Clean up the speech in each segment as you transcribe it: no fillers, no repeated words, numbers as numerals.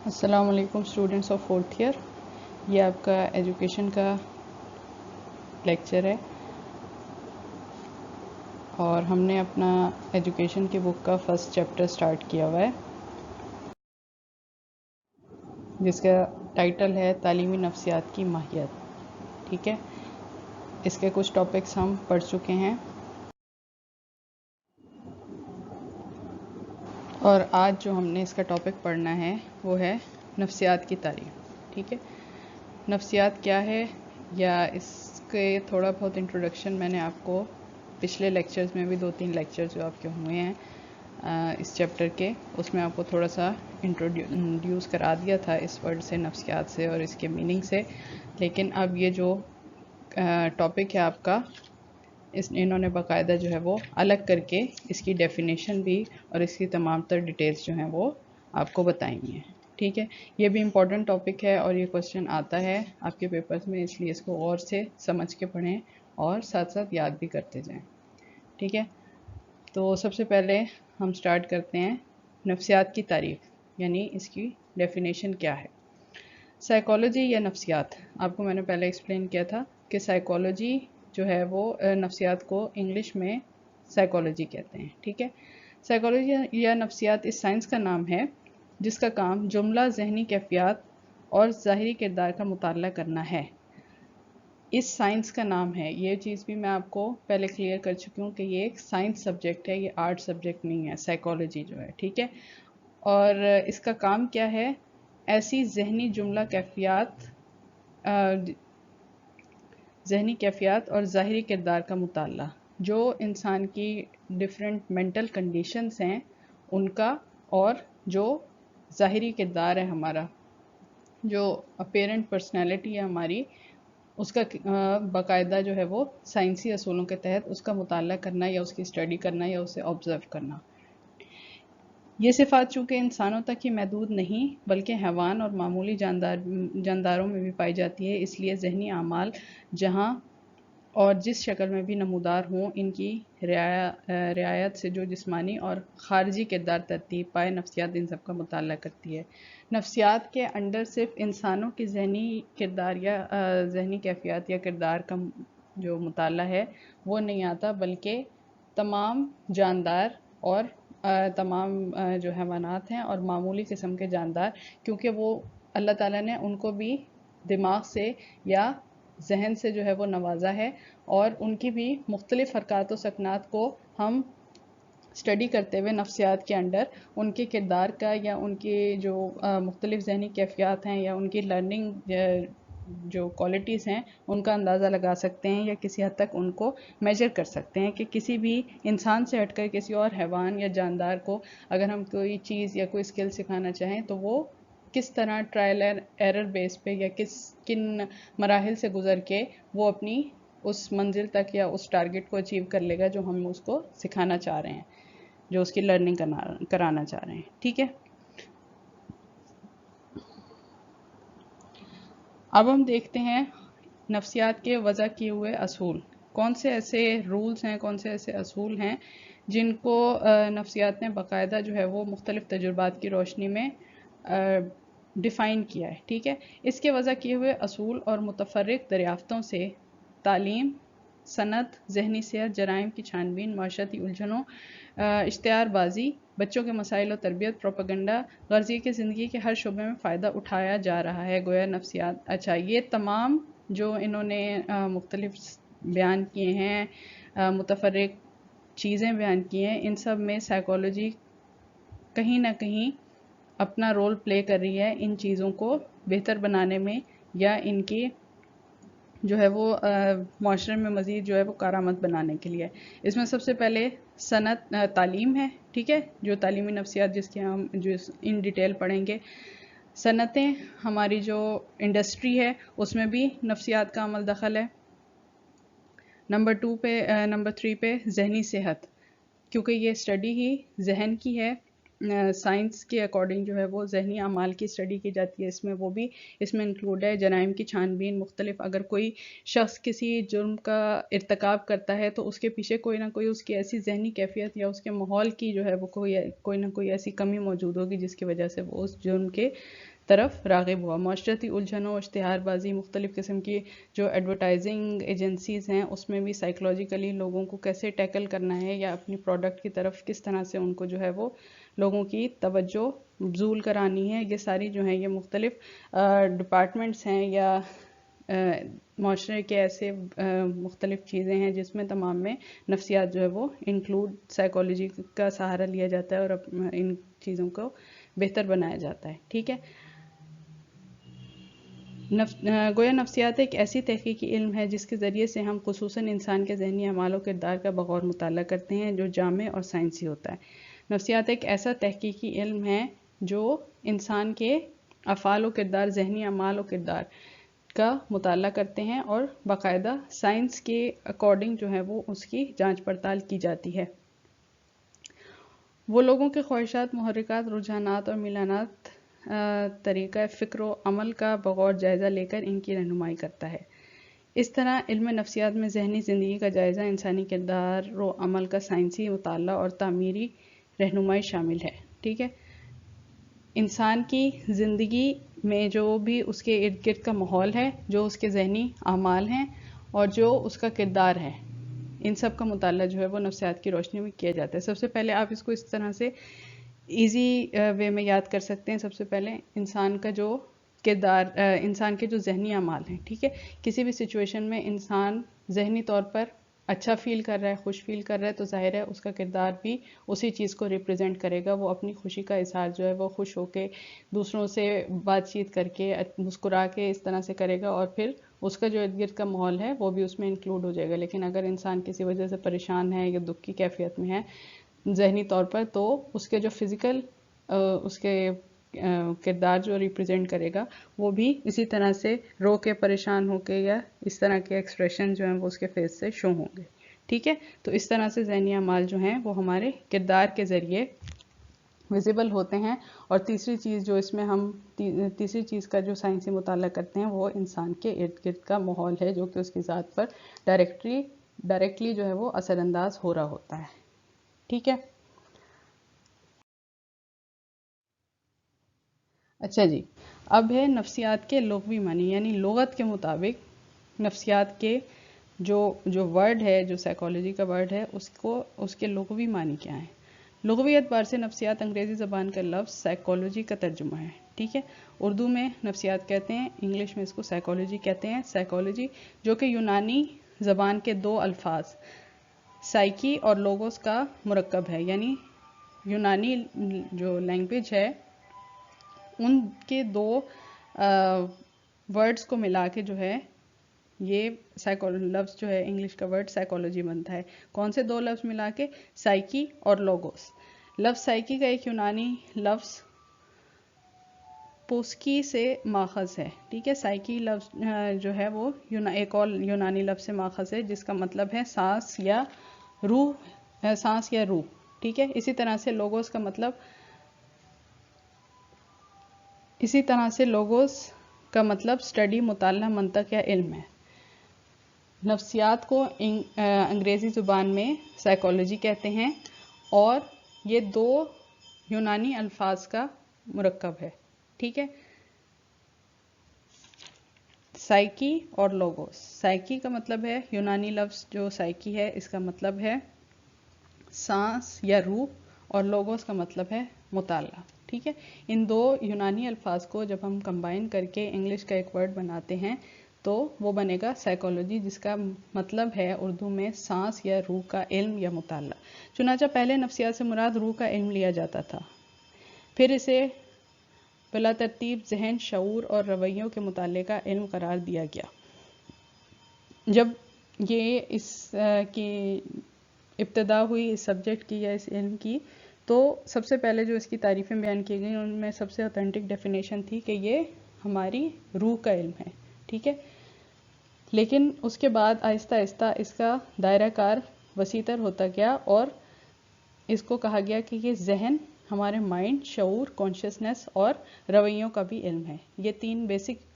السلام علیکم students of fourth year. یہ آپ کا ایجوکیشن کا لیکچر ہے اور ہم نے اپنا ایجوکیشن کی بک کا فرسٹ چیپٹر سٹارٹ کیا ہوا ہے جس کا ٹائٹل ہے تعلیمی نفسیات کی ماہیت. ٹھیک ہے، اس کے کچھ ٹاپکس ہم پڑھ چکے ہیں اور آج جو ہم نے اس کا ٹاپک پڑھنا ہے وہ ہے نفسیات کی تعریف. ٹھیک ہے، نفسیات کیا ہے یا اس کے تھوڑا بہت انٹروڈکشن میں نے آپ کو پچھلے لیکچرز میں بھی 2-3 لیکچرز جو آپ کے ہوئے ہیں اس چیپٹر کے، اس میں آپ کو تھوڑا سا انٹروڈیوس کرا دیا تھا اس ورڈ سے، نفسیات سے اور اس کے میننگ سے. لیکن اب یہ جو ٹاپک ہے آپ کا، انہوں نے باقاعدہ جو ہے وہ الگ کر کے اس کی ڈیفینیشن بھی اور اس کی تمام تر ڈیٹیلز جو ہیں وہ آپ کو بتائیں گے. ٹھیک ہے، یہ بھی امپورٹنٹ ٹاپک ہے اور یہ کوسچن آتا ہے آپ کے پیپرز میں، اس لیے اس کو غور سے سمجھ کے پڑھیں اور ساتھ ساتھ یاد بھی کرتے جائیں. ٹھیک ہے، تو سب سے پہلے ہم سٹارٹ کرتے ہیں نفسیات کی تعریف، یعنی اس کی ڈیفینیشن کیا ہے. سائیکالوجی یا نفسیات، آپ کو میں نے پہلے ایکسپلین کیا تھا کہ سائیکالوجی جو ہے وہ نفسیات کو انگلش میں سائیکالوجی کہتے ہیں. ٹھیک ہے، سائیکالوجی یا نفسیات اس سائنس کا نام ہے جس کا کام جملہ ذہنی کیفیات اور ظاہری کردار کا مطالعہ کرنا ہے. اس سائنس کا نام ہے، یہ چیز بھی میں آپ کو پہلے کلیئر کر چکی ہوں کہ یہ ایک سائنس سبجیکٹ ہے، یہ آرٹ سبجیکٹ نہیں ہے سائیکالوجی جو ہے. ٹھیک ہے، اور اس کا کام کیا ہے؟ ایسی ذہنی کیفیات اور ظاہری کردار کا مطالعہ جو انسان کی ڈفرینٹ مینٹل کنڈیشنز ہیں ان کا، اور جو ظاہری کردار ہے ہمارا، جو اپیرنٹ پرسنالٹی ہے ہماری، اس کا باقاعدہ جو ہے وہ سائنسی اصولوں کے تحت اس کا مطالعہ کرنا یا اس کی اسٹڈی کرنا یا اسے آبزرو کرنا. یہ صفات چونکہ انسانوں تک ہی محدود نہیں بلکہ حیوان اور معمولی جانداروں میں بھی پائی جاتی ہے، اس لیے ذہنی اعمال جہاں اور جس شکل میں بھی نمودار ہوں، ان کی رعایت سے جو جسمانی اور خارجی کردار ترتیب پائے، نفسیات ان سب کا مطالعہ کرتی ہے. نفسیات کے انڈر صرف انسانوں کی ذہنی کردار یا ذہنی کیفیات یا کردار کا جو مطالعہ ہے وہ نہیں آتا، بلکہ تمام جاندار اور تمام جو حیوانات ہیں اور معمولی قسم کے جاندار، کیونکہ وہ اللہ تعالیٰ نے ان کو بھی دماغ سے یا ذہن سے جو ہے وہ نوازا ہے، اور ان کی بھی مختلف حرکات و سکنات کو ہم اسٹڈی کرتے ہوئے نفسیات کے انڈر ان کے کردار کا یا ان کی جو مختلف ذہنی کیفیات ہیں یا ان کی لرننگ جو کوالٹیز ہیں ان کا اندازہ لگا سکتے ہیں یا کسی حد تک ان کو میجر کر سکتے ہیں کہ کسی بھی انسان سے ہٹ کر کسی اور حیوان یا جاندار کو اگر ہم کوئی چیز یا کوئی اسکل سکھانا چاہیں تو وہ کس طرح ٹرائل ایرر بیس پہ یا کن مراحل سے گزر کے وہ اپنی اس منزل تک یا اس ٹارگٹ کو اچیو کر لے گا جو ہم اس کو سکھانا چاہ رہے ہیں، جو اس کی لرننگ کرانا چاہ رہے ہیں. ٹھیک ہے، اب ہم دیکھتے ہیں نفسیات کے وضع کیے ہوئے اصول. کون سے ایسے رولز ہیں، کون سے ایسے اصول ہیں جن کو نفسیات نے باقاعدہ جو ہے وہ مختلف تجربات کی روشنی میں ڈیفائن کیا ہے. ٹھیک ہے، اس کے وضع کیے ہوئے اصول اور متفرق دریافتوں سے تعلیم، صنعت، ذہنی صحت، جرائم کی چھانبین، معاشرتی الجھنوں، اشتہار بازی، بچوں کے مسائل و تربیت، پروپیگنڈا، غرضی کی زندگی کے ہر شعبے میں فائدہ اٹھایا جا رہا ہے. گویا نفسیات، اچھا یہ تمام جو انہوں نے مختلف بیان کیے ہیں، متفرق چیزیں بیان کی ہیں، ان سب میں سائیکالوجی کہیں نہ کہیں اپنا رول پلے کر رہی ہے ان چیزوں کو بہتر بنانے میں یا ان کی جو ہے وہ معاشرے میں مزید جو ہے وہ کارآمد بنانے کے لیے. اس میں سب سے پہلے صنعت تعلیم ہے. ٹھیک ہے، جو تعلیمی نفسیات جس کے ہم جو ان ڈیٹیل پڑھیں گے. صنعتیں، ہماری جو انڈسٹری ہے اس میں بھی نفسیات کا عمل دخل ہے. نمبر 3 پہ ذہنی صحت، کیونکہ یہ اسٹڈی ہی ذہن کی ہے، سائنس کے اکارڈنگ جو ہے وہ ذہنی اعمال کی اسٹڈی کی جاتی ہے. اس میں وہ بھی اس میں انکلوڈ ہے. جرائم کی چھانبین، مختلف اگر کوئی شخص کسی جرم کا ارتکاب کرتا ہے تو اس کے پیچھے کوئی نہ کوئی اس کی ایسی ذہنی کیفیت یا اس کے ماحول کی جو ہے وہ کوئی نہ کوئی ایسی کمی موجود ہوگی جس کی وجہ سے وہ اس جرم کے طرف راغب ہوا۔ معاشرتی الجھنوں، اشتہار بازی، مختلف قسم کی جو ایڈورٹائزنگ ایجنسیز ہیں اس میں بھی سائیکولوجیکلی لوگوں کو کیسے ٹیکل کرنا ہے یا اپنی پروڈکٹ کی طرف کس طرح سے ان کو جو ہے وہ لوگوں کی توجہ مبذول کرانی ہے، یہ ساری جو ہیں یہ مختلف ڈپارٹمنٹس ہیں یا معاشرے کے ایسے مختلف چیزیں ہیں جس میں تمام میں نفسیات جو ہے وہ انکلوڈ، سائیکالوجی کا سہارا لیا جاتا ہے اور ان چیزوں کو بہتر بنایا جاتا ہے۔ ٹھیک ہے، گویا نفسیات ایک ایسی تحقیقی علم ہے جس کے ذریعے سے ہم خصوصاً انسان کے ذہنی اعمال و کردار کا بغور مطالعہ کرتے ہیں جو جامع اور سائنسی ہوتا ہے۔ نفسیات ایک ایسا تحقیقی علم ہے جو انسان کے افعال و کردار، ذہنی اعمال و کردار کا مطالعہ کرتے ہیں اور باقاعدہ سائنس کے اکارڈنگ جو ہے وہ اس کی جانچ پڑتال کی جاتی ہے۔ وہ لوگوں کے خواہشات، محرکات، رجحانات اور میلانات طریقہ فکر و عمل کا بغور جائزہ لے کر ان کی رہنمائی کرتا ہے۔ اس طرح علم نفسیات میں ذہنی زندگی کا جائزہ، انسانی کردار و عمل کا سائنسی مطالعہ اور تعمیری رہنمائی شامل ہے۔ ٹھیک ہے، انسان کی زندگی میں جو بھی اس کے ارد گرد کا ماحول ہے، جو اس کے ذہنی اعمال ہیں اور جو اس کا کردار ہے، ان سب کا مطالعہ جو ہے وہ نفسیات کی روشنی میں کیا جاتا ہے۔ سب سے پہلے آپ اس کو اس طرح سے ایزی وے میں یاد کر سکتے ہیں۔ سب سے پہلے انسان کا جو کردار، انسان کے جو ذہنی اعمال ہیں، ٹھیک ہے، کسی بھی سچویشن میں انسان ذہنی طور پر اچھا فیل کر رہا ہے، خوش فیل کر رہا ہے، تو ظاہر ہے اس کا کردار بھی اسی چیز کو ریپرزینٹ کرے گا۔ وہ اپنی خوشی کا اظہار جو ہے وہ خوش ہو کے، دوسروں سے بات چیت کر کے، مسکرا کے اس طرح سے کرے گا، اور پھر اس کا جو ارد گرد کا ماحول ہے وہ بھی اس میں انکلوڈ ہو جائے گا۔ لیکن اگر انسان کسی وجہ سے پریشان ہے یا دکھ کی کیفیت میں ہے ذہنی طور پر، تو اس کے جو فزیکل اس کے کردار جو ریپرزینٹ کرے گا وہ بھی اسی طرح سے رو کے، پریشان ہو کے، یا اس طرح کے ایکسپریشن جو ہیں وہ اس کے فیس سے شو ہوں گے۔ ٹھیک ہے، تو اس طرح سے ذہنی اعمال جو ہیں وہ ہمارے کردار کے ذریعے ویزیبل ہوتے ہیں۔ اور تیسری چیز جو اس میں ہم تیسری چیز کا جو سائنسی مطالعہ کرتے ہیں وہ انسان کے ارد گرد کا ماحول ہے جو کہ اس کی ذات پر ڈائریکٹلی جو ہے وہ اثر انداز ہو رہا ہوتا ہے۔ ٹھیک ہے، اچھا جی، اب ہے نفسیات کے لغوی معنی، یعنی لغت کے مطابق نفسیات کے جو ورڈ ہے، جو سائیکالوجی کا ورڈ ہے، اس کے لغوی معنی کیا ہیں۔ لغوی اعتبار سے نفسیات انگریزی زبان کا لفظ سائیکالوجی کا ترجمہ ہے۔ ٹھیک ہے، اردو میں نفسیات کہتے ہیں، انگلش میں اس کو سائیکالوجی کہتے ہیں۔ سائیکالوجی جو کہ یونانی زبان کے دو الفاظ سائیکی اور لوگوس کا مرکب ہے، یعنی یونانی جو لینگویج ہے ان کے دو ورڈز کو ملا کے جو ہے یہ لفظ جو ہے انگلش کا ورڈ سائیکالوجی بنتا ہے۔ کون سے دو لفظ ملا کے؟ سائیکی اور لوگوس۔ لفظ سائیکی کا ایک یونانی لفظ پوسکی سے ماخذ ہے۔ ٹھیک ہے، سائیکی لفظ جو ہے وہ ایک اور یونانی لفظ سے ماخذ ہے جس کا مطلب ہے سانس یا روح۔ ٹھیک ہے، اسی طرح سے لوگوس کا مطلب اسٹڈی، مطالعہ، منطق یا علم ہے۔ نفسیات کو انگریزی زبان میں سائیکالوجی کہتے ہیں اور یہ دو یونانی الفاظ کا مرکب ہے۔ ٹھیک ہے، سائیکی اور لوگوس۔ سائیکی کا مطلب ہے، یونانی لفظ جو سائیکی ہے اس کا مطلب ہے سانس یا روح، اور لوگوس کا مطلب ہے مطالعہ۔ ٹھیک ہے، ان دو یونانی الفاظ کو جب ہم کمبائن کر کے انگلش کا ایک ورڈ بناتے ہیں تو وہ بنے گا سائیکالوجی، جس کا مطلب ہے اردو میں سانس یا روح کا علم یا مطالعہ۔ چنانچہ پہلے نفسیات سے مراد روح کا علم لیا جاتا تھا، پھر اسے بلا ترتیب ذہن، شعور اور رویوں کے مطالعے کا علم قرار دیا گیا۔ جب یہ اس کی ابتدا ہوئی اس سبجیکٹ کی یا اس علم کی، تو سب سے پہلے جو اس کی تعریفیں بیان کی گئیں ان میں سب سے اوتھینٹک ڈیفینیشن تھی کہ یہ ہماری روح کا علم ہے۔ ٹھیک ہے، لیکن اس کے بعد آہستہ آہستہ اس کا دائرہ کار وسیع تر ہوتا گیا اور اس کو کہا گیا کہ یہ ذہن، ہمارے مائنڈ، شعور، کانشیسنس اور رویوں کا بھی علم ہے۔ یہ تین بیسک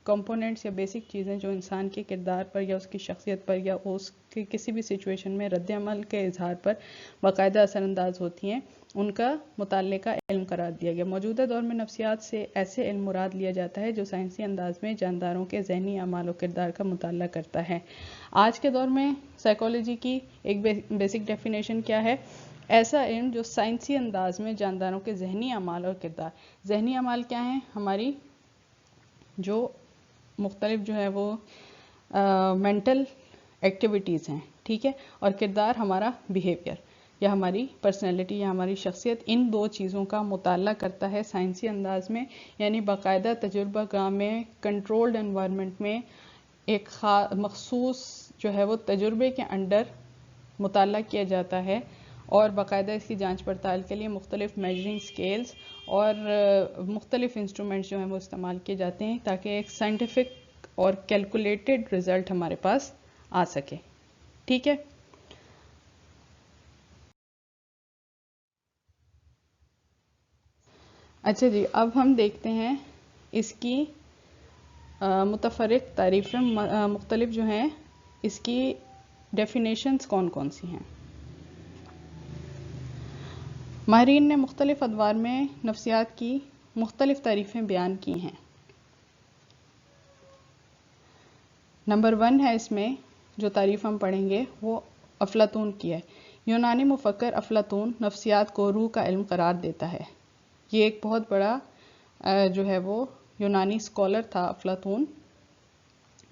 کمپوننٹس یا بیسک چیزیں جو انسان کے کردار پر یا اس کی شخصیت پر یا اس کے کسی بھی سچویشن میں رد عمل کے اظہار پر باقاعدہ اثر انداز ہوتی ہیں، ان کا مطالعے کا علم قرار دیا گیا۔ موجودہ دور میں نفسیات سے ایسے علم مراد لیا جاتا ہے جو سائنسی انداز میں جانداروں کے ذہنی اعمال و کردار کا مطالعہ کرتا ہے۔ آج کے دور میں سائیکالوجی کی ایک بیسک ڈیفینیشن کیا ہے؟ ایسا علم جو سائنسی انداز میں جانداروں کے ذہنی اعمال اور کردار۔ ذہنی اعمال کیا ہیں؟ ہماری جو مختلف جو ہے وہ مینٹل ایکٹیویٹیز ہیں، ٹھیک ہے، اور کردار ہمارا بیہیویئر یا ہماری پرسنالٹی یا ہماری شخصیت، ان دو چیزوں کا مطالعہ کرتا ہے سائنسی انداز میں، یعنی باقاعدہ تجربہ گاہ میں کنٹرولڈ انوائرمنٹ میں ایک مخصوص جو ہے وہ تجربے کے انڈر مطالعہ کیا جاتا ہے، اور باقاعدہ اس کی جانچ پڑتال کے لیے مختلف میجرنگ سکیلز اور مختلف انسٹرومنٹس جو ہیں وہ استعمال کیے جاتے ہیں تاکہ ایک سائنٹیفک اور کیلکولیٹڈ رزلٹ ہمارے پاس آ سکے، ٹھیک ہے۔ اچھا جی، اب ہم دیکھتے ہیں اس کی متفرق تعریفیں، مختلف جو ہیں اس کی ڈیفینیشنز کون کون سی ہیں۔ ماہرین نے مختلف ادوار میں نفسیات کی مختلف تعریفیں بیان کی ہیں۔ نمبر 1 ہے اس میں جو تعریف ہم پڑھیں گے وہ افلاطون کی ہے۔ یونانی مفکر افلاطون نفسیات کو روح کا علم قرار دیتا ہے۔ یہ ایک بہت بڑا جو ہے وہ یونانی اسکالر تھا افلاطون،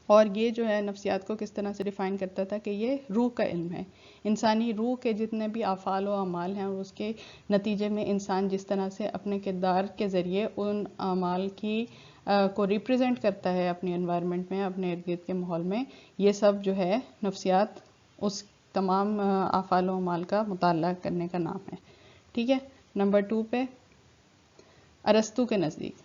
اور یہ جو ہے نفسیات کو کس طرح سے ڈیفائن کرتا تھا کہ یہ روح کا علم ہے۔ انسانی روح کے جتنے بھی افعال و اعمال ہیں اور اس کے نتیجے میں انسان جس طرح سے اپنے کردار کے ذریعے ان اعمال کی کو ریپرزینٹ کرتا ہے اپنی انوائرمنٹ میں، اپنے ارد گرد کے ماحول میں، یہ سب جو ہے نفسیات اس تمام افعال و اعمال کا مطالعہ کرنے کا نام ہے، ٹھیک ہے۔ نمبر 2 پہ ارسطو کے نزدیک،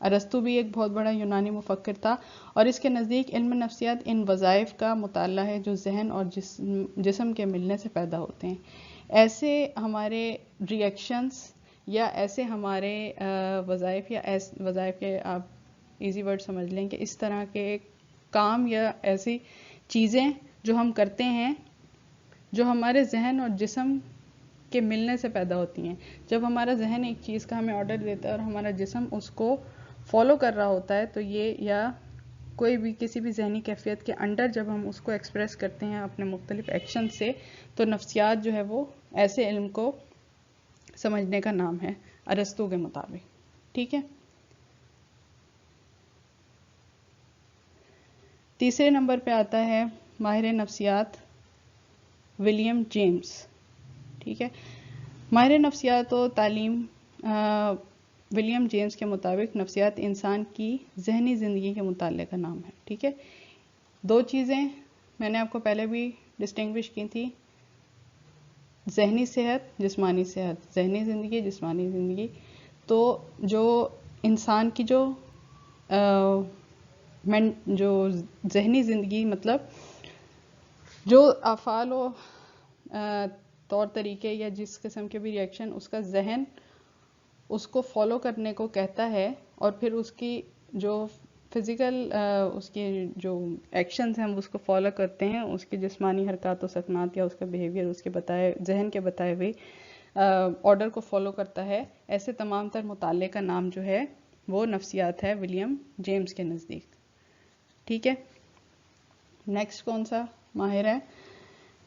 ارسطو بھی ایک بہت بڑا یونانی مفکر تھا، اور اس کے نزدیک علم نفسیات ان وظائف کا مطالعہ ہے جو ذہن اور جسم کے ملنے سے پیدا ہوتے ہیں۔ ایسے ہمارے ری ایکشنز یا ایسے ہمارے وظائف یا وظائف کے آپ ایزی ورڈ سمجھ لیں کہ اس طرح کے کام یا ایسی چیزیں جو ہم کرتے ہیں جو ہمارے ذہن اور جسم کے ملنے سے پیدا ہوتی ہیں۔ جب ہمارا ذہن ایک چیز کا ہمیں آرڈر دیتا ہے اور ہمارا جسم اس کو فالو کر رہا ہوتا ہے، تو یہ یا کوئی بھی کسی بھی ذہنی کیفیت کے انڈر جب ہم اس کو ایکسپریس کرتے ہیں اپنے مختلف ایکشن سے، تو نفسیات جو ہے وہ ایسے علم کو سمجھنے کا نام ہے ارسطو کے مطابق، ٹھیک ہے۔ تیسرے نمبر پہ آتا ہے ماہر نفسیات ولیم جیمز، ٹھیک ہے۔ ماہر نفسیات و تعلیم ولیم جیمز کے مطابق نفسیات انسان کی ذہنی زندگی کے مطالعے کا نام ہے، ٹھیک ہے۔ دو چیزیں میں نے آپ کو پہلے بھی ڈسٹنگوش کی تھی، ذہنی صحت، جسمانی صحت، ذہنی زندگی، جسمانی زندگی۔ تو جو انسان کی جو ذہنی زندگی مطلب جو افعال و طور طریقے یا جس قسم کے بھی ریئیکشن اس کا ذہن اس کو فالو کرنے کو کہتا ہے، اور پھر اس کی جو فزیکل اس کے جو ایکشنز ہیں وہ اس کو فالو کرتے ہیں، اس کی جسمانی حرکات و سکنات یا اس کا بیہیویئر اس کے بتائے ذہن کے بتائے ہوئے آرڈر کو فالو کرتا ہے، ایسے تمام تر مطالعے کا نام جو ہے وہ نفسیات ہے ولیم جیمز کے نزدیک، ٹھیک ہے۔ نیکسٹ کون سا ماہر ہے؟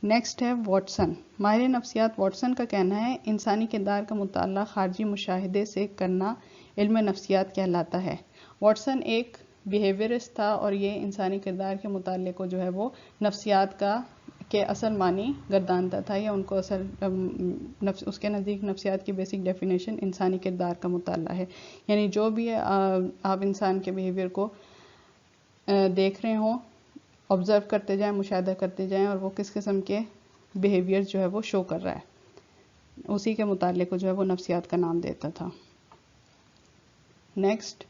نیکسٹ ہے واٹسن۔ ماہر نفسیات واٹسن کا کہنا ہے انسانی کردار کا مطالعہ خارجی مشاہدے سے کرنا علم نفسیات کہلاتا ہے۔ واٹسن ایک بیہیویئرسٹ تھا، اور یہ انسانی کردار کے مطالعے کو جو ہے وہ نفسیات کا کے اصل معنی گردانتا تھا، یا ان کو اس کے نزدیک نفسیات کی بیسک ڈیفینیشن انسانی کردار کا مطالعہ ہے، یعنی جو بھی آپ انسان کے بیہیویئر کو دیکھ رہے ہوں، آبزرو کرتے جائیں، مشاہدہ کرتے جائیں، اور وہ کس قسم کے بیہیویئر جو ہے وہ شو کر رہا ہے، اسی کے مطالعے کو جو ہے وہ نفسیات کا نام دیتا تھا۔ نیکسٹ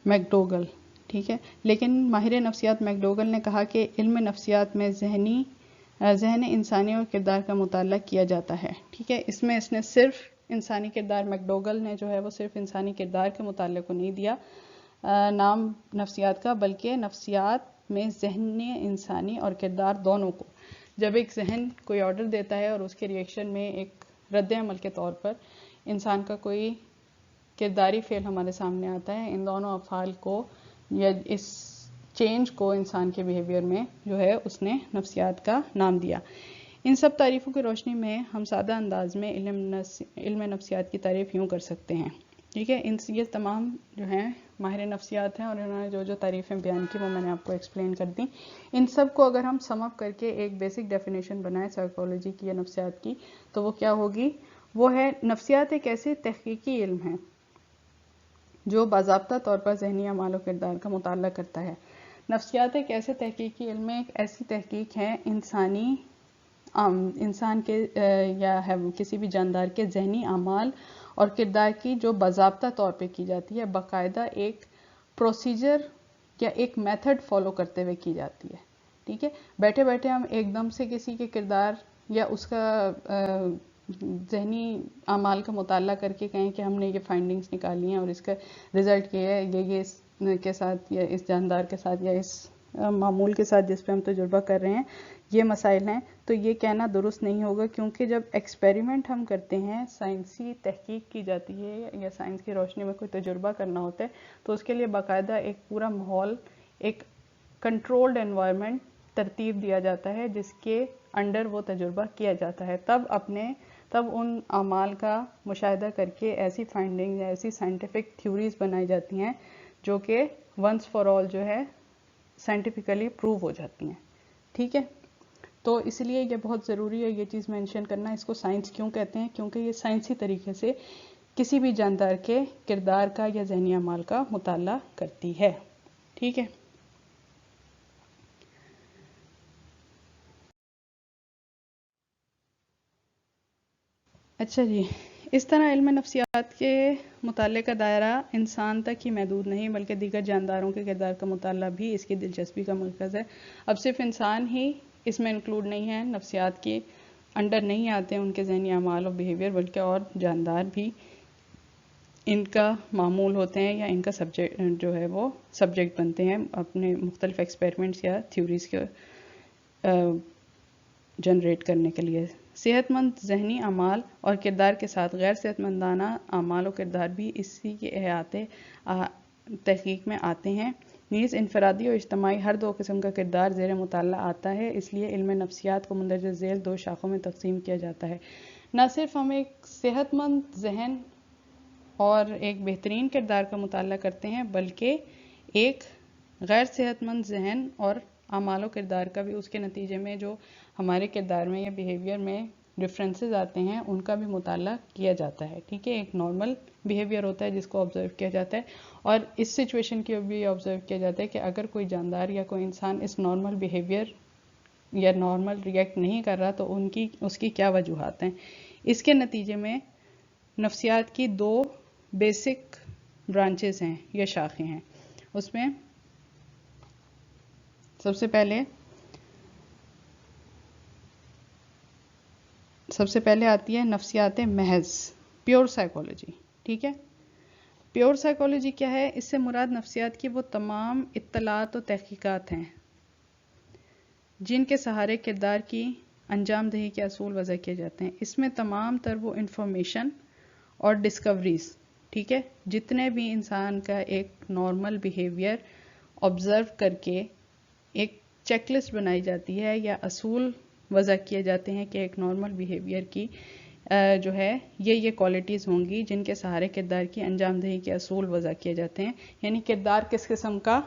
میکڈوگل، ٹھیک ہے۔ لیکن ماہر نفسیات میکڈوگل نے کہا کہ علم نفسیات میں ذہن انسانی اور کردار کا مطالعہ کیا جاتا ہے، ٹھیک ہے۔ اس میں اس نے صرف انسانی کردار، میکڈوگل نے جو ہے وہ صرف انسانی کردار کے مطالعے کو نہیں دیا نام نفسیات کا، بلکہ نفسیات میں ذہن انسانی اور کردار دونوں کو، جب ایک ذہن کوئی آرڈر دیتا ہے اور اس کے ریئیکشن میں ایک رد عمل کے طور پر انسان کا کوئی کرداری فعل ہمارے سامنے آتا ہے، ان دونوں افعال کو یا اس چینج کو انسان کے بیہیویئر میں جو ہے اس نے نفسیات کا نام دیا۔ ان سب تعریفوں کی روشنی میں ہم سادہ انداز میں علم نفسیات کی تعریف یوں کر سکتے ہیں، ٹھیک ہے۔ یہ تمام جو ہیں ماہر نفسیات ہیں اور انہوں نے جو تعریفیں بیان کی وہ میں نے آپ کو ایکسپلین کر دی۔ ان سب کو اگر ہم سم اپ کر کے ایک بیسک ڈیفینیشن بنائیں سائیکالوجی کی یا نفسیات کی، تو وہ کیا ہوگی؟ وہ ہے نفسیات ایک ایسے تحقیقی علم ہے جو باضابطہ طور پر ذہنی اعمال و کردار کا مطالعہ کرتا ہے۔ نفسیات ایک ایسے تحقیقی علم میں ایک ایسی تحقیق ہے انسان کے یا کسی بھی جاندار کے ذہنی اعمال اور کردار کی جو باضابطہ طور پہ کی جاتی ہے، باقاعدہ ایک پروسیجر یا ایک میتھڈ فالو کرتے ہوئے کی جاتی ہے، ٹھیک ہے۔ بیٹھے بیٹھے ہم ایک دم سے کسی کے کردار یا اس کا ذہنی اعمال کا مطالعہ کر کے کہیں کہ ہم نے یہ فائنڈنگز نکالی ہیں اور اس کا رزلٹ یہ ہے، یہ اس کے ساتھ یا اس جاندار کے ساتھ یا اس معمول کے ساتھ جس پہ ہم تجربہ کر رہے ہیں یہ مسائل ہیں، تو یہ کہنا درست نہیں ہوگا، کیونکہ جب ایکسپیریمنٹ ہم کرتے ہیں، سائنسی تحقیق کی جاتی ہے یا سائنس کی روشنی میں کوئی تجربہ کرنا ہوتا ہے، تو اس کے لیے باقاعدہ ایک پورا ماحول، ایک کنٹرولڈ انوائرمنٹ ترتیب دیا جاتا ہے جس کے انڈر وہ تجربہ کیا جاتا ہے، تب ان اعمال کا مشاہدہ کر کے ایسی فائنڈنگ یا ایسی سائنٹیفک تھیوریز بنائی جاتی ہیں جو کہ ونس فار آل جو ہے سائنٹیفکلی پروو ہو جاتی ہیں، ٹھیک ہے۔ تو اس لیے یہ بہت ضروری ہے یہ چیز مینشن کرنا۔ اس کو سائنس کیوں کہتے ہیں؟ کیونکہ یہ سائنسی طریقے سے کسی بھی جاندار کے کردار کا یا ذہنی اعمال کا مطالعہ کرتی ہے، ٹھیک ہے۔ اچھا جی، اس طرح علم نفسیات کے مطالعے کا دائرہ انسان تک ہی محدود نہیں بلکہ دیگر جانداروں کے کردار کا مطالعہ بھی اس کی دلچسپی کا مرکز ہے۔ اب صرف انسان ہی اس میں انکلوڈ نہیں ہے، نفسیات کے انڈر نہیں آتے ان کے ذہنی اعمال اور بیہیویئر، بلکہ اور جاندار بھی ان کا معمول ہوتے ہیں یا ان کا سبجیکٹ جو ہے وہ سبجیکٹ بنتے ہیں اپنے مختلف ایکسپیریمنٹس یا تھیوریز کے جنریٹ کرنے کے لیے۔ صحت مند ذہنی اعمال اور کردار کے ساتھ غیر صحت مندانہ اعمال و کردار بھی اسی کے احاطے تحقیق میں آتے ہیں، نیز انفرادی اور اجتماعی ہر دو قسم کا کردار زیر مطالعہ آتا ہے۔ اس لیے علم نفسیات کو مندرجہ ذیل دو شاخوں میں تقسیم کیا جاتا ہے۔ نہ صرف ہم ایک صحت مند ذہن اور ایک بہترین کردار کا مطالعہ کرتے ہیں، بلکہ ایک غیر صحت مند ذہن اور اعمال و کردار کا بھی اس کے نتیجے میں جو ہمارے کردار میں یا بیہیویئر میں ڈفرینسز آتے ہیں ان کا بھی مطالعہ کیا جاتا ہے، ٹھیک ہے۔ ایک نارمل بیہیویئر ہوتا ہے جس کو آبزرو کیا جاتا ہے، اور اس سچویشن کی بھی آبزرو کیا جاتا ہے کہ اگر کوئی جاندار یا کوئی انسان اس نارمل بیہیویئر یا نارمل ریئیکٹ نہیں کر رہا تو اس کی کیا وجوہات ہیں۔ اس کے نتیجے میں نفسیات کی دو بیسک برانچز ہیں یا شاخیں ہیں۔ اس میں سب سے پہلے آتی ہے نفسیات محض، پیور سائیکالوجی، ٹھیک ہے۔ پیور سائیکالوجی کیا ہے؟ اس سے مراد نفسیات کی وہ تمام اطلاعات و تحقیقات ہیں جن کے سہارے کردار کی انجام دہی کے اصول وضع کیے جاتے ہیں۔ اس میں تمام تر وہ انفارمیشن اور ڈسکوریز، ٹھیک ہے، جتنے بھی انسان کا ایک نارمل بیہیویئر آبزرو کر کے ایک چیک لسٹ بنائی جاتی ہے یا اصول وضع کیے جاتے ہیں کہ ایک نارمل بیہیویئر کی جو ہے یہ کوالٹیز ہوں گی جن کے سہارے کردار کی انجام دہی کے اصول وضع کیے جاتے ہیں، یعنی کردار کس قسم کا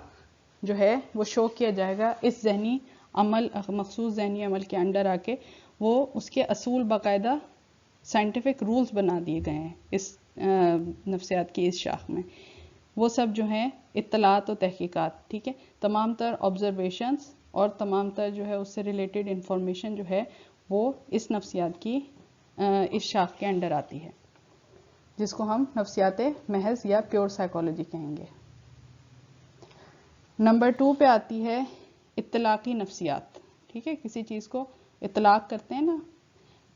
جو ہے وہ شو کیا جائے گا اس ذہنی عمل، مخصوص ذہنی عمل کے انڈر آ کے، وہ اس کے اصول باقاعدہ سائنٹیفک رولز بنا دیے گئے ہیں اس نفسیات کی اس شاخ میں۔ وہ سب جو ہیں اطلاعات و تحقیقات، ٹھیک ہے، تمام تر آبزرویشنز اور تمام تر جو ہے اس سے ریلیٹڈ انفارمیشن جو ہے وہ اس نفسیات کی اس شاخ کے انڈر آتی ہے، جس کو ہم نفسیات محض یا پیور سائیکالوجی کہیں گے۔ نمبر 2 پہ آتی ہے اطلاقی نفسیات، ٹھیک ہے، کسی چیز کو اطلاق کرتے ہیں نا،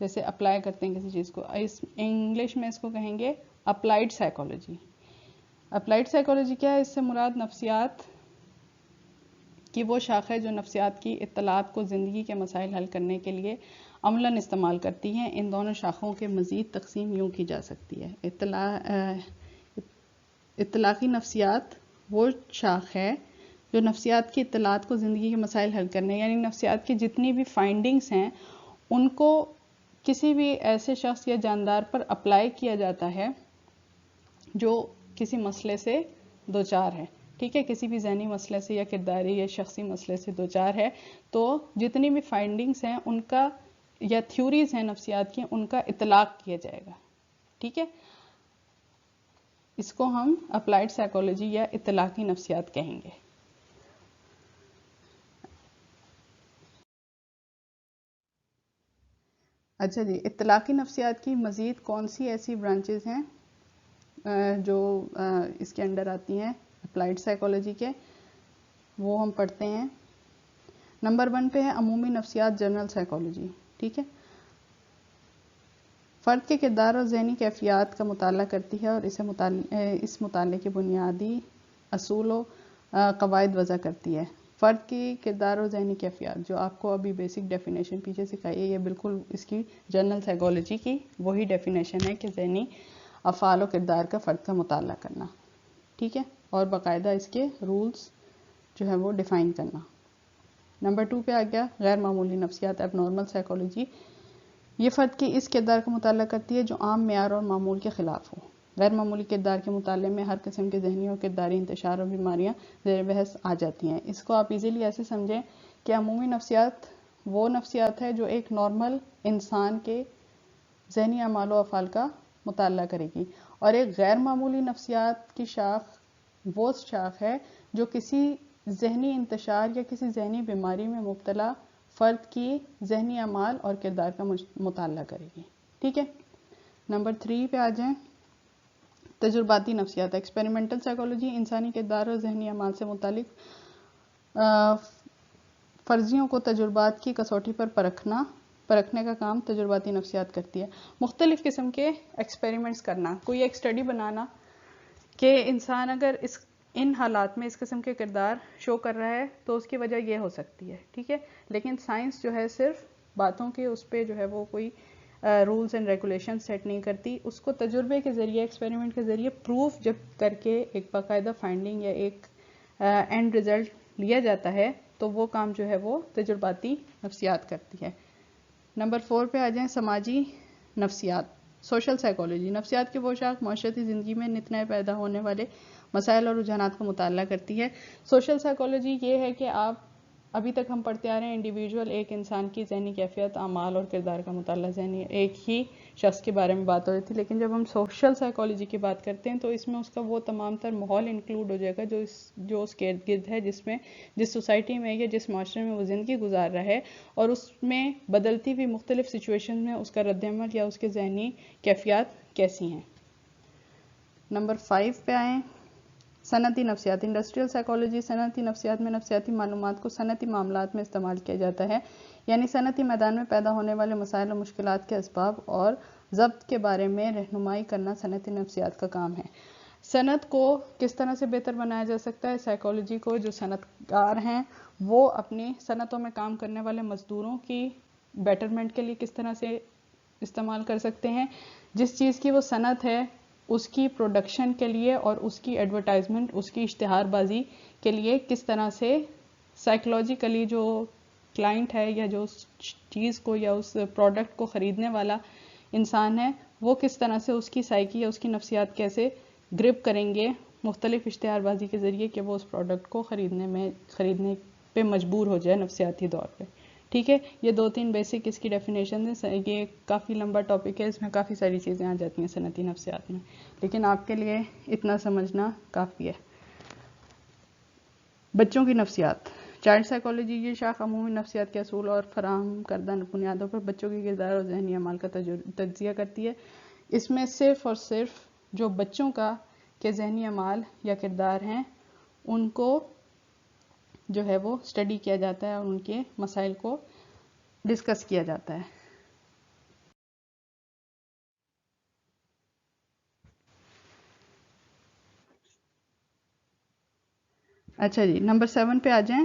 جیسے اپلائی کرتے ہیں کسی چیز کو، انگلش میں اس کو کہیں گے اپلائیڈ سائیکالوجی۔ اپلائیڈ سائیکالوجی کیا ہے؟ اس سے مراد نفسیات کی وہ شاخ ہے جو نفسیات کی اطلاعات کو زندگی کے مسائل حل کرنے کے لیے عملاً استعمال کرتی ہیں۔ ان دونوں شاخوں کے مزید تقسیم یوں کی جا سکتی ہے۔ اطلاقی نفسیات وہ شاخ ہے جو نفسیات کی اطلاعات کو زندگی کے مسائل حل کرنے، یعنی نفسیات کی جتنی بھی فائنڈنگز ہیں ان کو کسی بھی ایسے شخص یا جاندار پر اپلائی کیا جاتا ہے جو کسی مسئلے سے دوچار ہے، ٹھیک ہے، کسی بھی ذہنی مسئلے سے یا کرداری یا شخصی مسئلے سے دوچار ہے، تو جتنی بھی فائنڈنگز ہیں ان کا یا تھیوریز ہیں نفسیات کی، ان کا اطلاق کیا جائے گا، ٹھیک ہے۔ اس کو ہم اپلائیڈ سائیکولوجی یا اطلاقی نفسیات کہیں گے۔ اچھا جی، اطلاقی نفسیات کی مزید کون سی ایسی برانچز ہیں جو اس کے انڈر آتی ہیں اپلائیڈ سائیکولوجی کے، وہ ہم پڑھتے ہیں۔ نمبر 1 پہ ہے عمومی نفسیات، جنرل سائیکولوجی، ٹھیک ہے۔ فرد کے کردار اور ذہنی کیفیات کا مطالعہ کرتی ہے اور اس مطالعے کے بنیادی اصول و قواعد وضع کرتی ہے۔ فرد کی کردار اور ذہنی کیفیات، جو آپ کو ابھی بیسک ڈیفینیشن پیچھے سکھائی ہے، یہ بالکل اس کی جنرل سائیکولوجی کی وہی ڈیفینیشن ہے کہ ذہنی افعال و کردار کا فرد کا مطالعہ کرنا، ٹھیک ہے، اور باقاعدہ اس کے رولز جو ہے وہ ڈیفائن کرنا۔ نمبر 2 پہ آ گیا غیر معمولی نفسیات، ایب نارمل سائیکولوجی۔ یہ فرد کے اس کردار کا مطالعہ کرتی ہے جو عام معیار اور معمول کے خلاف ہو۔ غیر معمولی کردار کے مطالعے میں ہر قسم کے ذہنی اور کرداری انتشار اور بیماریاں زیر بحث آ جاتی ہیں۔ اس کو آپ ایزیلی ایسے سمجھیں کہ عمومی نفسیات وہ نفسیات ہے جو ایک نارمل انسان کے ذہنی اعمال و افعال کا مطالعہ کرے گی، اور ایک غیر معمولی نفسیات کی شاخ وہ شاخ ہے جو کسی ذہنی انتشار یا کسی ذہنی بیماری میں مبتلا فرد کی ذہنی اعمال اور کردار کا مطالعہ کرے گی، ٹھیک ہے۔ نمبر 3 پہ آ جائیں، تجرباتی نفسیات، ایکسپیریمنٹل سائیکولوجی۔ انسانی کردار اور ذہنی اعمال سے متعلق فرضیوں کو تجربات کی کسوٹی پر پرکھنے کا کام تجرباتی نفسیات کرتی ہے۔ مختلف قسم کے ایکسپیریمنٹس کرنا، کوئی ایک اسٹڈی بنانا کہ انسان اگر ان حالات میں اس قسم کے کردار شو کر رہا ہے تو اس کی وجہ یہ ہو سکتی ہے، ٹھیک ہے۔ لیکن سائنس جو ہے صرف باتوں کے اس پہ جو ہے وہ کوئی رولز اینڈ ریگولیشن سیٹ نہیں کرتی، اس کو تجربے کے ذریعے، ایکسپیریمنٹ کے ذریعے پروف جب کر کے ایک باقاعدہ فائنڈنگ یا ایک اینڈ ریزلٹ لیا جاتا ہے تو وہ کام جو ہے وہ تجرباتی نفسیات کرتی ہے۔ نمبر 4 پہ آ جائیں، سماجی نفسیات، سوشل سائیکولوجی۔ نفسیات کی وہ شاخ معاشرتی زندگی میں نت نئے پیدا ہونے والے مسائل اور رجحانات کا مطالعہ کرتی ہے۔ سوشل سائیکولوجی یہ ہے کہ آپ ابھی تک ہم پڑھتے آ رہے ہیں انڈیویجول، ایک انسان کی ذہنی کیفیت، اعمال اور کردار کا مطالعہ، ذہنی ایک ہی شخص کے بارے میں بات ہو رہی تھی، لیکن جب ہم سوشل سائیکولوجی کی بات کرتے ہیں تو اس میں اس کا وہ تمام تر ماحول انکلوڈ ہو جائے گا جو اس کے ارد گرد ہے، جس سوسائٹی میں یا جس معاشرے میں وہ زندگی گزار رہا ہے، اور اس میں بدلتی ہوئی مختلف سچویشن میں اس کا رد عمل یا اس کے ذہنی کیفیات کیسی ہیں۔ نمبر 5 پہ آئیں، صنعتی نفسیات، انڈسٹریل سائیکولوجی۔ صنعتی نفسیات میں نفسیاتی معلومات کو صنعتی معاملات میں استعمال کیا جاتا ہے، یعنی صنعتی میدان میں پیدا ہونے والے مسائل و مشکلات کے اسباب اور ضبط کے بارے میں رہنمائی کرنا صنعتی نفسیات کا کام ہے۔ صنعت کو کس طرح سے بہتر بنایا جا سکتا ہے، سائیکولوجی کو جو صنعت کار ہیں وہ اپنی صنعتوں میں کام کرنے والے مزدوروں کی بیٹرمنٹ کے لیے کس طرح سے استعمال کر سکتے ہیں، جس چیز کی وہ صنعت ہے اس کی پروڈکشن کے لیے اور اس کی ایڈورٹائزمنٹ، اس کی اشتہار بازی کے لیے کس طرح سے سائیکولوجیکلی جو کلائنٹ ہے یا جو اس چیز کو یا اس پروڈکٹ کو خریدنے والا انسان ہے وہ کس طرح سے اس کی سائیکی یا اس کی نفسیات کیسے گرپ کریں گے مختلف اشتہار بازی کے ذریعے کہ وہ اس پروڈکٹ کو خریدنے پہ مجبور ہو جائے نفسیاتی طور پہ، ٹھیک ہے۔ یہ 2-3 بیسک اس کی ڈیفینیشن ہے، یہ کافی لمبا ٹاپک ہے، اس میں کافی ساری چیزیں آ جاتی ہیں صنعتی نفسیات میں، لیکن آپ کے لیے اتنا سمجھنا کافی ہے۔ بچوں کی نفسیات، چائلڈ سائیکولوجی۔ یہ شاخ عمومی نفسیات کے اصول اور فراہم کردہ بنیادوں پر بچوں کے کردار اور ذہنی اعمال کا تجزیہ کرتی ہے۔ اس میں صرف اور صرف جو بچوں کے ذہنی اعمال یا کردار ہیں ان کو جو ہے وہ اسٹڈی کیا جاتا ہے اور ان کے مسائل کو ڈسکس کیا جاتا ہے۔ اچھا جی، نمبر 7 پہ آ جائیں،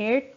8,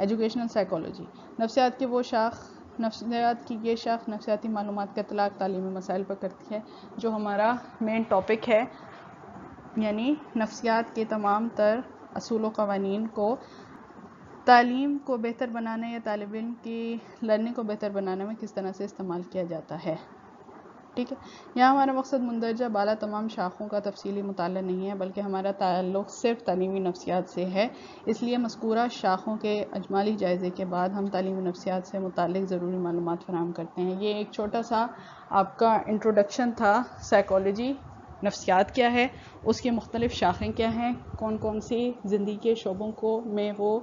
ایجوکیشنل سائیکالوجی، نفسیات کی وہ شاخ، نفسیات کی یہ شاخ نفسیاتی معلومات کا اطلاق تعلیمی مسائل پر کرتی ہے، جو ہمارا مین ٹاپک ہے، یعنی نفسیات کے تمام تر اصول و قوانین کو تعلیم کو بہتر بنانے یا طالب علم کی لرننگ کو بہتر بنانے میں کس طرح سے استعمال کیا جاتا ہے. ٹھیک ہے، یہاں ہمارا مقصد مندرجہ بالا تمام شاخوں کا تفصیلی مطالعہ نہیں ہے، بلکہ ہمارا تعلق صرف تعلیمی نفسیات سے ہے. اس لیے مذکورہ شاخوں کے اجمالی جائزے کے بعد ہم تعلیمی نفسیات سے متعلق ضروری معلومات فراہم کرتے ہیں. یہ ایک چھوٹا سا آپ کا انٹروڈکشن تھا. سائیکالوجی نفسیات کیا ہے، اس کی مختلف شاخیں کیا ہیں، کون کون سی زندگی کے شعبوں کو میں وہ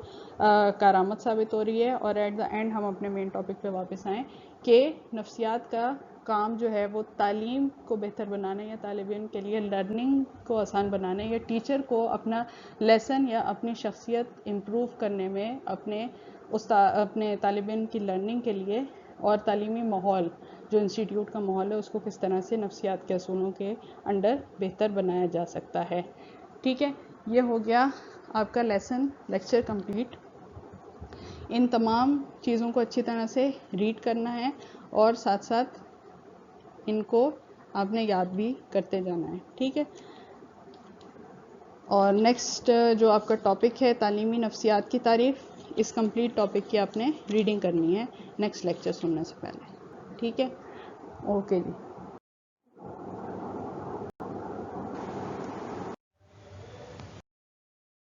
کارآمد ثابت ہو رہی ہے، اور ایٹ دا اینڈ ہم اپنے مین ٹاپک پہ واپس آئیں کہ نفسیات کا کام جو ہے وہ تعلیم کو بہتر بنانے یا طالب علم کے لیے لرننگ کو آسان بنانے یا ٹیچر کو اپنا لیسن یا اپنی شخصیت امپروو کرنے میں اپنے طالب علم کی لرننگ کے لیے، اور تعلیمی ماحول جو انسٹیٹیوٹ کا ماحول ہے اس کو کس طرح سے نفسیات کے اصولوں کے انڈر بہتر بنایا جا سکتا ہے. ٹھیک ہے، یہ ہو گیا آپ کا لیکچر کمپلیٹ. ان تمام چیزوں کو اچھی طرح سے ریڈ کرنا ہے اور ساتھ ساتھ ان کو آپ نے یاد بھی کرتے جانا ہے. ٹھیک ہے، اور نیکسٹ جو آپ کا ٹاپک ہے تعلیمی نفسیات کی تعریف، اس کمپلیٹ ٹاپک کی آپ نے ریڈنگ کرنی ہے نیکسٹ لیکچر سننے سے پہلے. ٹھیک ہے، اوکے جی.